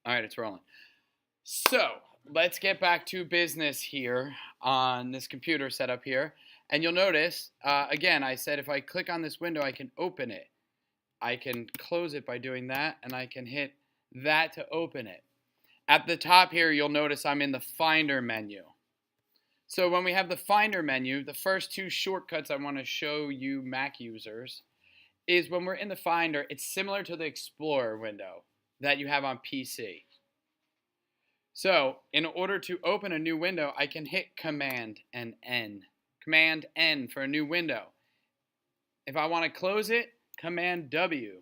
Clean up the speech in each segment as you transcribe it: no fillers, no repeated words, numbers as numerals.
All right, it's rolling. So let's get back to business here on this computer setup here. And you'll notice, again, I said if I click on this window, I can open it. I can close it by doing that, and I can hit that to open it. At the top here, you'll notice I'm in the Finder menu. So when we have the Finder menu, the first two shortcuts I want to show you Mac users is when we're in the Finder, it's similar to the Explorer window that you have on PC. So in order to open a new window, I can hit Command and N. Command N for a new window. If I want to close it, Command W.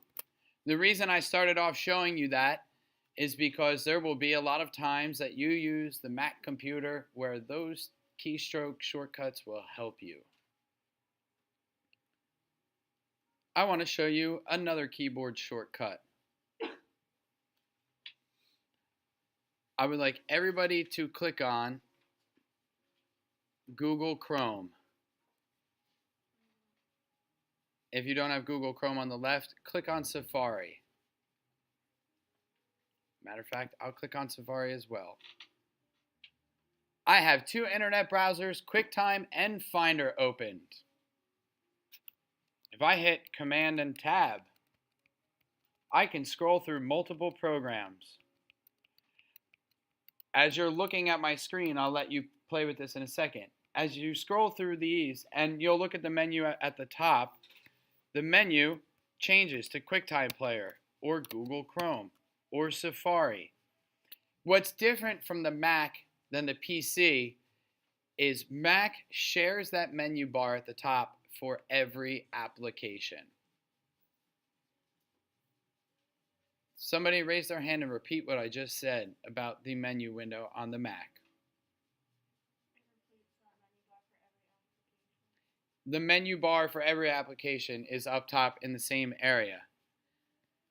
The reason I started off showing you that is because there will be a lot of times that you use the Mac computer where those keystroke shortcuts will help you. I want to show you another keyboard shortcut. I would like everybody to click on Google Chrome. If you don't have Google Chrome on the left, click on Safari. Matter of fact, I'll click on Safari as well. I have two internet browsers, QuickTime and Finder opened. If I hit Command and Tab, I can scroll through multiple programs. As you're looking at my screen, I'll let you play with this in a second. As you scroll through these, and you'll look at the menu at the top, the menu changes to QuickTime Player or Google Chrome or Safari. What's different from the Mac than the PC is Mac shares that menu bar at the top for every application. Somebody raise their hand and repeat what I just said about the menu window on the Mac. The menu bar for every application is up top in the same area.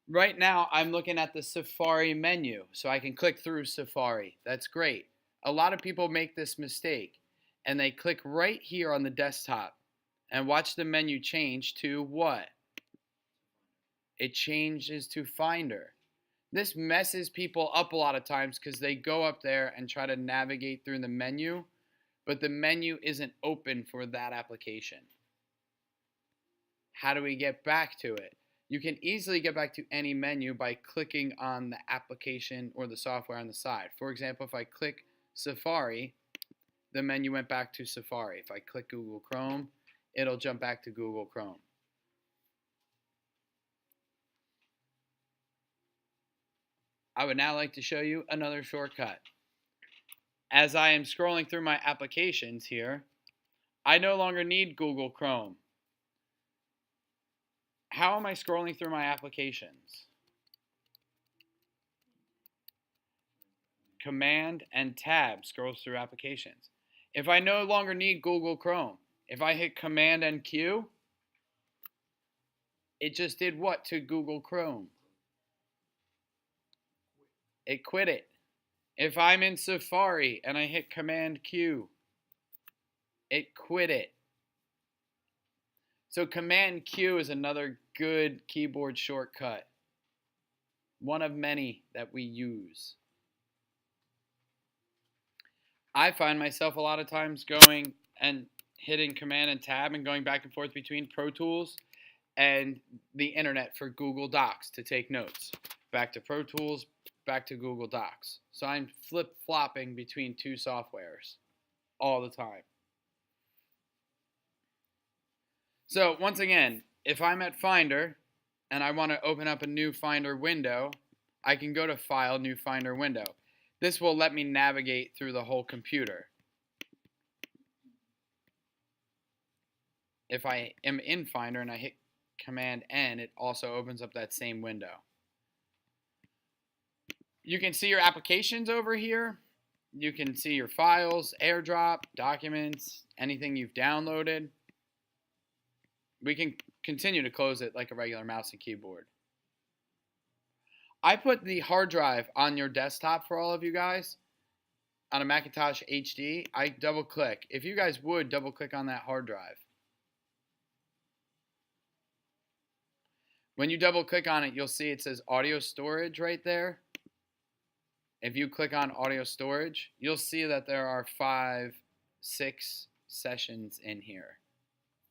Right now, I'm looking at the Safari menu, so I can click through Safari. That's great. A lot of people make this mistake, and they click right here on the desktop and watch the menu change to what? It changes to Finder. This messes people up a lot of times because they go up there and try to navigate through the menu, but the menu isn't open for that application. How do we get back to it? You can easily get back to any menu by clicking on the application or the software on the side. For example, if I click Safari, the menu went back to Safari. If I click Google Chrome, it'll jump back to Google Chrome. I would now like to show you another shortcut. As I am scrolling through my applications here, I no longer need Google Chrome. How am I scrolling through my applications? Command and Tab scrolls through applications. If I no longer need Google Chrome, if I hit Command and Q, it just did what to Google Chrome? It quit it. If I'm in Safari and I hit Command Q, it quit it. So Command Q is another good keyboard shortcut. One of many that we use. I find myself a lot of times going and hitting Command and Tab and going back and forth between Pro Tools and the internet for Google Docs to take notes. Back to Pro Tools, back to Google Docs. So I'm flip-flopping between two softwares all the time. So once again, if I'm at Finder and I want to open up a new Finder window, I can go to File, New Finder Window. This will let me navigate through the whole computer. If I am in Finder and I hit Command N, it also opens up that same window. You can see your applications over here. You can see your files, AirDrop, documents, anything you've downloaded. We can continue to close it like a regular mouse and keyboard. I put the hard drive on your desktop for all of you guys on a Macintosh HD. I double click. If you guys would double click on that hard drive. When you double click on it, you'll see it says audio storage right there. if you click on audio storage, you'll see that there are 6 sessions in here.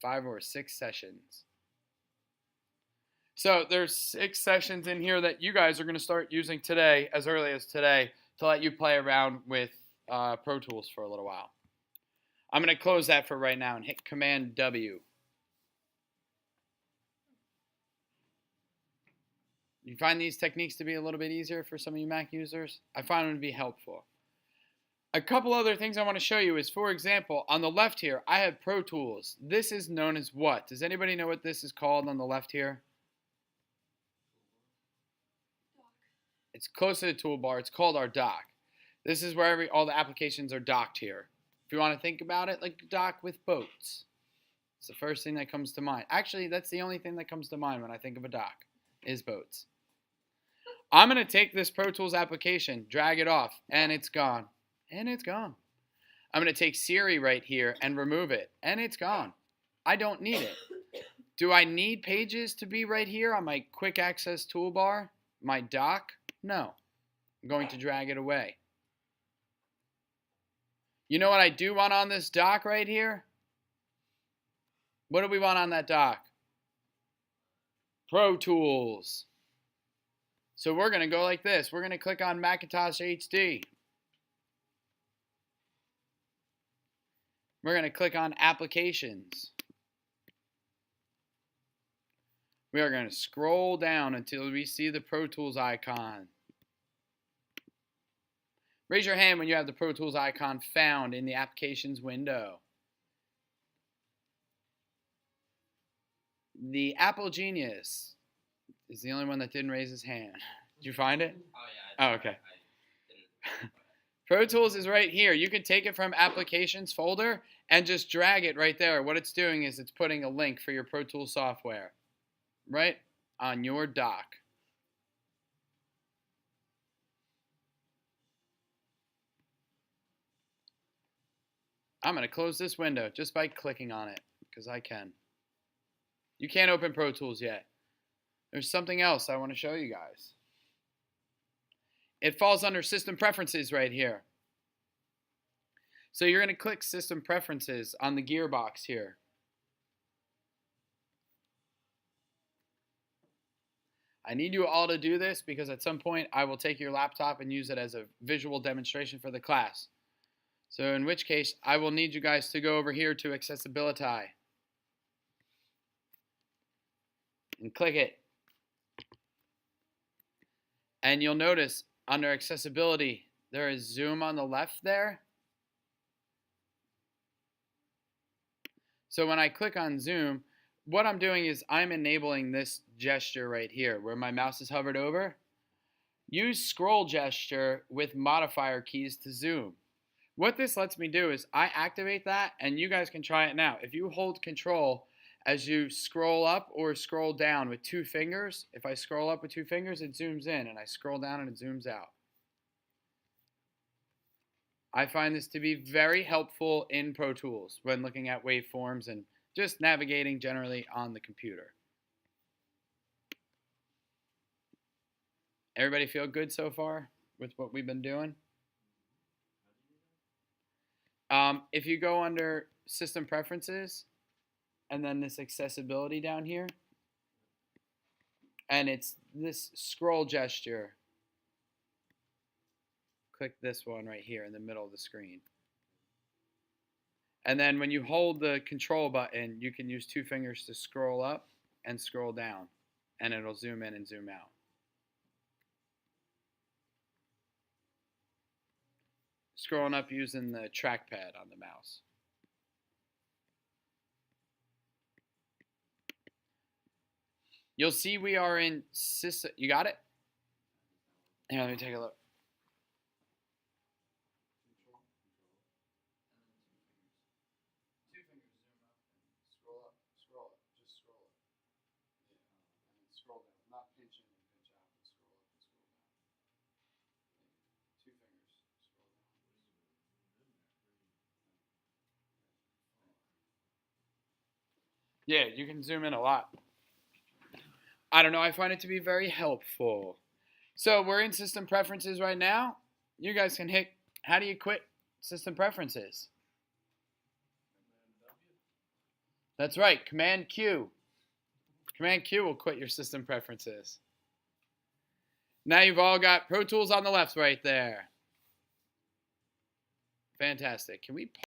5 or 6 sessions. So there's 6 sessions in here that you guys are going to start using today, as early as today, to let you play around with Pro Tools for a little while. I'm going to close that for right now and hit Command W. You find these techniques to be a little bit easier for some of you Mac users? I find them to be helpful. A couple other things I want to show you is, for example, on the left here, I have Pro Tools. This is known as what? Does anybody know what this is called on the left here? It's close to the toolbar. It's called our dock. This is where all the applications are docked here. If you want to think about it like a dock with boats. It's the first thing that comes to mind. Actually, that's the only thing that comes to mind when I think of a dock, is boats. I'm going to take this Pro Tools application, drag it off, and it's gone. And it's gone. I'm going to take Siri right here and remove it, and it's gone. I don't need it. Do I need Pages to be right here on my quick access toolbar, my dock? No. I'm going to drag it away. You know what I do want on this dock right here? What do we want on that dock? Pro Tools. So we're going to go like this. We're going to click on Macintosh HD. We're going to click on Applications. We are going to scroll down until we see the Pro Tools icon. Raise your hand when you have the Pro Tools icon found in the Applications window. The Apple Genius is the only one that didn't raise his hand. Did you find it? Oh, yeah. Oh, okay. Pro Tools is right here. You can take it from Applications folder and just drag it right there. What it's doing is it's putting a link for your Pro Tools software right on your dock. I'm going to close this window just by clicking on it because I can. You can't open Pro Tools yet. There's something else I want to show you guys. It falls under System Preferences right here. So you're going to click System Preferences on the gearbox here. I need you all to do this because at some point I will take your laptop and use it as a visual demonstration for the class. So in which case I will need you guys to go over here to Accessibility and click it. And you'll notice under Accessibility there is Zoom on the left there. So when I click on Zoom, what I'm doing is I'm enabling this gesture right here where my mouse is hovered over. Use scroll gesture with modifier keys to zoom. What this lets me do is I activate that, and you guys can try it now. If you hold Control as you scroll up or scroll down with 2 fingers, if I scroll up with 2 fingers, it zooms in, and I scroll down and it zooms out. I find this to be very helpful in Pro Tools when looking at waveforms and just navigating generally on the computer. Everybody feel good so far with what we've been doing? If you go under System Preferences and then this Accessibility down here, and it's this scroll gesture, click this one right here in the middle of the screen. And then when you hold the Control button, you can use 2 fingers to scroll up and scroll down, and it'll zoom in and zoom out. Scrolling up using the trackpad on the mouse. You'll see we are in system. You got it? Here, let me take a look. Yeah, you can zoom in a lot. I don't know, I find it to be very helpful. So we're in System Preferences right now. you guys can hit, how do you quit system preferences? That's right, Command Q. Command Q will quit your system preferences. Now you've all got Pro Tools on the left right there. Fantastic. Can we